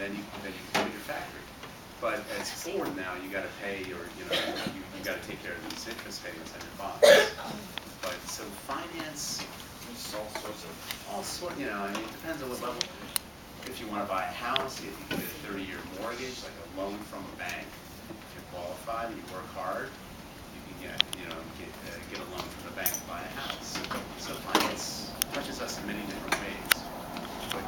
then you build your factory. But as Ford now, you got to pay, or you got to take care of these interest payments on your bonds. But so finance, There's all sort, I mean, it depends on what level. If you want to buy a house, if you can get a 30-year mortgage, like a loan from a bank, if you're qualified and you work hard, you can get a loan from the bank to buy a house. So finance touches us in many different ways. But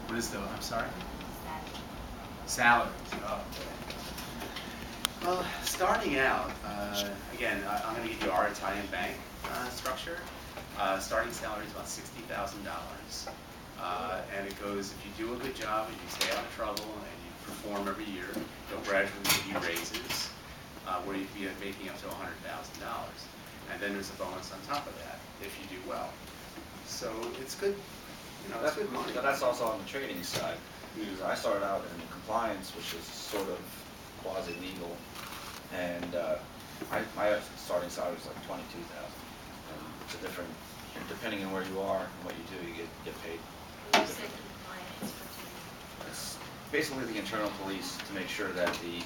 what is the? I'm sorry. Salaries. Oh, boy. Well, starting out, again, I'm going to give you our Italian bank structure. Starting salary is about $60,000. And it goes, if you do a good job and you stay out of trouble and you perform every year, they'll gradually give you raises where you'd be making up to $100,000. And then there's a bonus on top of that if you do well. So it's good, that's good money. But that's also on the trading side. Because I started out in compliance, which is sort of quasi-legal, and my starting salary was like $22,000. And it's a different, depending on where you are and what you do, you get paid. When you say compliance, what do you mean? It's basically the internal police to make sure that when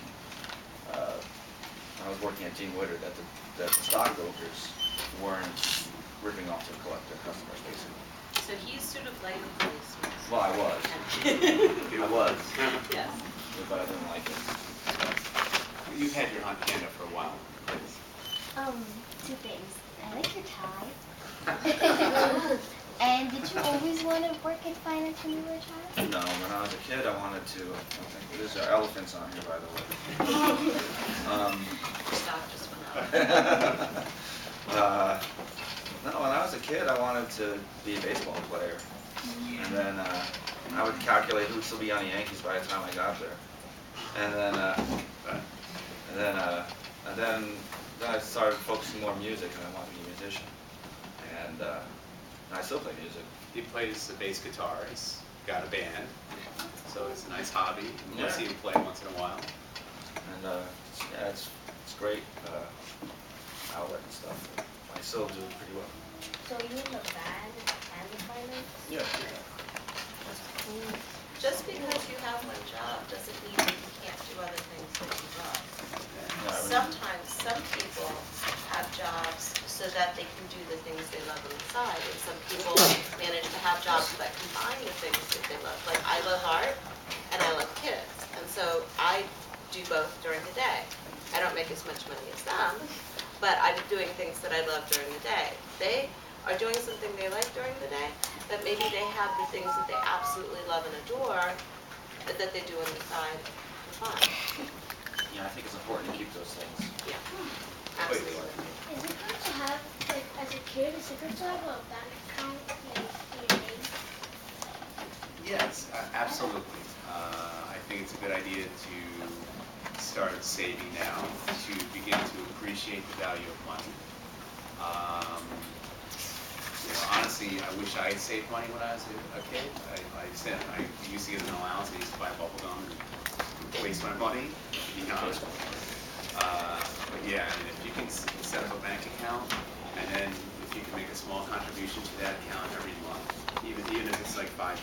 I was working at Gene Witter, that the stockbrokers weren't ripping off their customers, basically. So he's sort of like a policeman. Well, I was. It was. Yes. But I didn't like it. You've had your hand up for a while. Two things. I like your tie. And did you always want to work in finance when you were a child? No, when I was a kid, I wanted to. There's elephants on here, by the way. Stock just went up. No, when I was a kid, I wanted to be a baseball player, and then I would calculate who would still be on the Yankees by the time I got there, and then I started focusing more on music, and I wanted to be a musician, and I still play music. He plays the bass guitar. He's got a band, so it's a nice hobby. You see him play once in a while. And yeah, it's great outlet and stuff. I still do pretty well. So you in the band and the finance? Yeah. That's cool. Just because you have one job doesn't mean that you can't do other things that you love. Sometimes some people have jobs so that they can do the things they love on the side, and some people manage to have jobs that combine the things that they love. Like I love art and I love kids, and so I do both during the day. I don't make as much money as them, but I'm doing things that I love during the day. They are doing something they like during the day, but maybe they have the things that they absolutely love and adore that they do on the side for fun. Yeah, I think it's important to keep those things. Yeah, absolutely. Is it good to have, like, as a kid, is it good to have a bank account in your name? Yes, absolutely. I think it's a good idea to start saving now to begin to appreciate the value of money. Honestly, I wish I had saved money when I was a kid. I used to get an allowance. I used to buy bubble gum and waste my money, to be honest. But yeah, I mean, if you can set up a bank account, and then if you can make a small contribution to that account every month, even if it's like $5,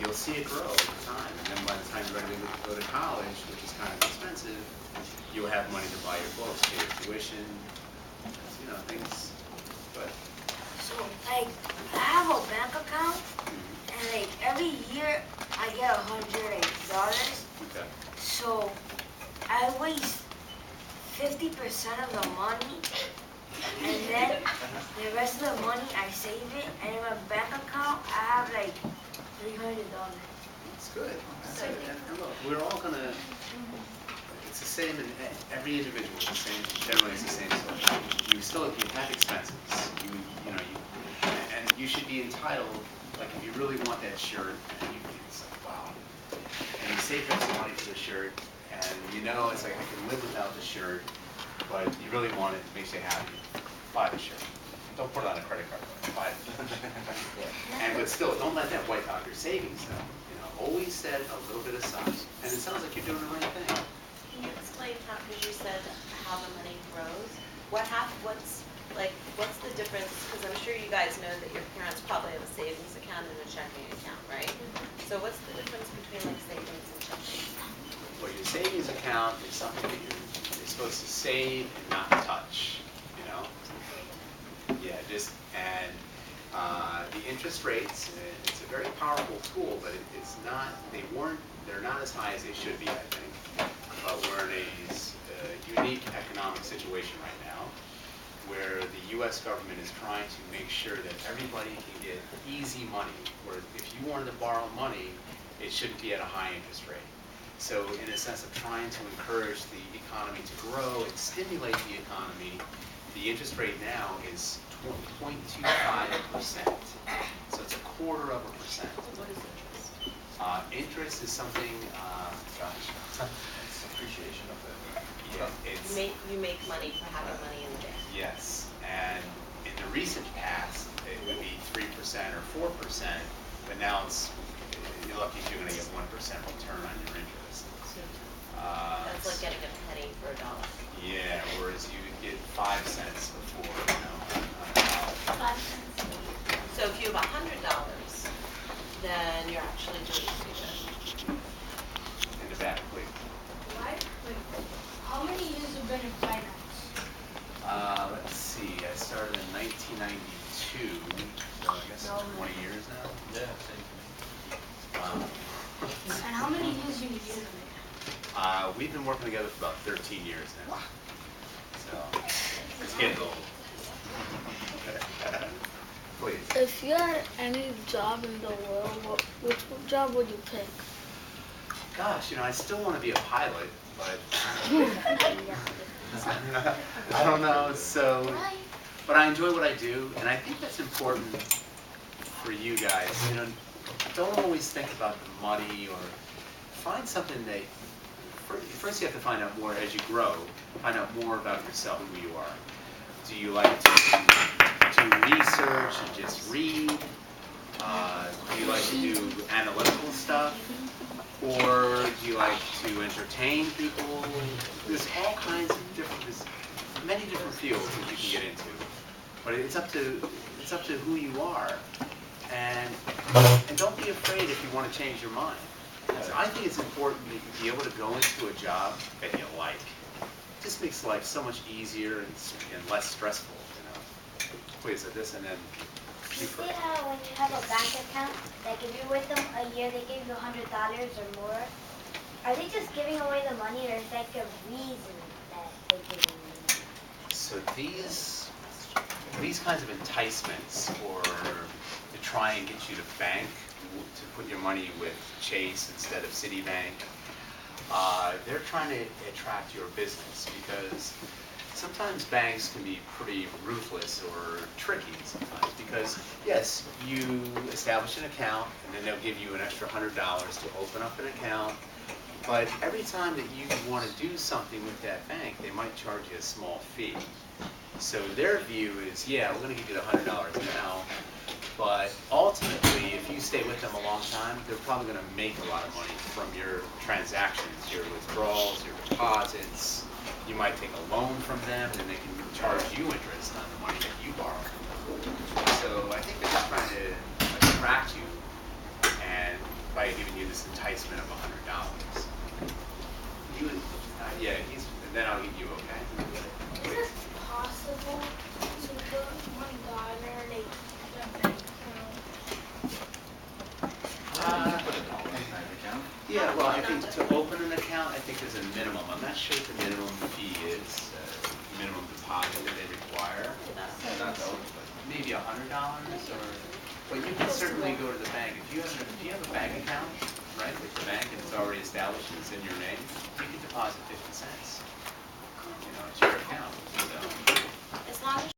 you'll see it grow over time. And then by the time you're ready to go to college, which is kind of expensive, you'll have money to buy your books, pay your tuition, things. But So, like, I have a bank account, and, like, every year I get $100. okay. So, I waste 50% of the money, and then the rest of the money I save it, and in my bank account I have, like, $300. It's good. And look, we're all gonna. It's the same in every individual. It's the same. Generally, it's the same story. You have expenses. And you should be entitled. Like if you really want that shirt, and it's like wow, and you save up some money for the shirt, and it's like I can live without the shirt, but you really want it. It makes you happy. Buy the shirt. Don't put it on a credit card. Buy it. But still, don't let that wipe out your savings though. Always set a little bit aside. And it sounds like you're doing the right thing. Can you explain how, because you said how the money grows, what's the difference, because I'm sure you guys know that your parents probably have a savings account and a checking account, right? So what's the difference between like savings and checking? Well, your savings account is something that you're supposed to save and not touch, you know? Yeah, the interest rates, it's a very powerful tool, but it's not, they're not as high as they should be, I think. But we're in a unique economic situation right now, where the U.S. government is trying to make sure that everybody can get easy money, where if you wanted to borrow money, it shouldn't be at a high interest rate. So in a sense of trying to encourage the economy to grow and stimulate the economy, the interest rate now is 0.25%. So it's 1/4%. What is interest? Interest is something, It's appreciation of it. yeah, it's, You make money for having money in the bank. yes, and in the recent past, it would be 3% or 4%, but now you're lucky if you're going to get 1% return on your interest. That's like getting a penny for a dollar. Yeah, whereas you would get 5 cents before, you know, on a dollar. 5 cents. So if you have $100, then you're actually doing pretty good. In the back, please. How many years have been in finance? Let's see, I started in 1992, so I guess 20 years now. Yeah, same for me. Wow. And how many years you been using it? We've been working together for about 13 years now. So, it's getting old. Please. If you had any job in the world, which job would you pick? Gosh, I still want to be a pilot, but I don't know. So, but I enjoy what I do, and I think that's important for you guys. Don't always think about the money, or find something that. First, you have to find out more as you grow. Find out more about yourself, who you are. Do you like to do research and just read? Do you like to do analytical stuff? Or do you like to entertain people? There's all kinds of there's many different fields that you can get into. But it's up to who you are. And don't be afraid if you want to change your mind. I think it's important that you be able to go into a job that you like. It just makes life so much easier and less stressful, Please, this and then You see how when you have a bank account, like if you're with them a year, they give you $100 or more? Are they just giving away the money, or is that a reason that they're giving you the money? So these kinds of enticements, or to try and get you to bank, to put your money with Chase instead of Citibank, they're trying to attract your business, because sometimes banks can be pretty ruthless or tricky sometimes, because yes, you establish an account and then they'll give you an extra $100 to open up an account, but every time that you want to do something with that bank, they might charge you a small fee. So their view is, yeah, we're going to give you the $100 now, but ultimately, if you stay with them a long time, they're probably going to make a lot of money from your transactions, your withdrawals, your deposits. You might take a loan from them, and they can charge you interest on the money that you borrow. So I think they're just trying to attract you, and by giving you this enticement of $100. And then I'll give you, okay? Is it possible to put $1 like in a bank account? Put it all in a bank account. Yeah, well, I think to open an account, I think there's a minimum. I'm not sure what the minimum fee is, minimum deposit that they require. Not to open, but Maybe $100, or, but you can certainly go to the bank. If you have a bank account, right, with the bank, and it's already established and it's in your name, you can deposit 50 cents. It's your account, so. As long as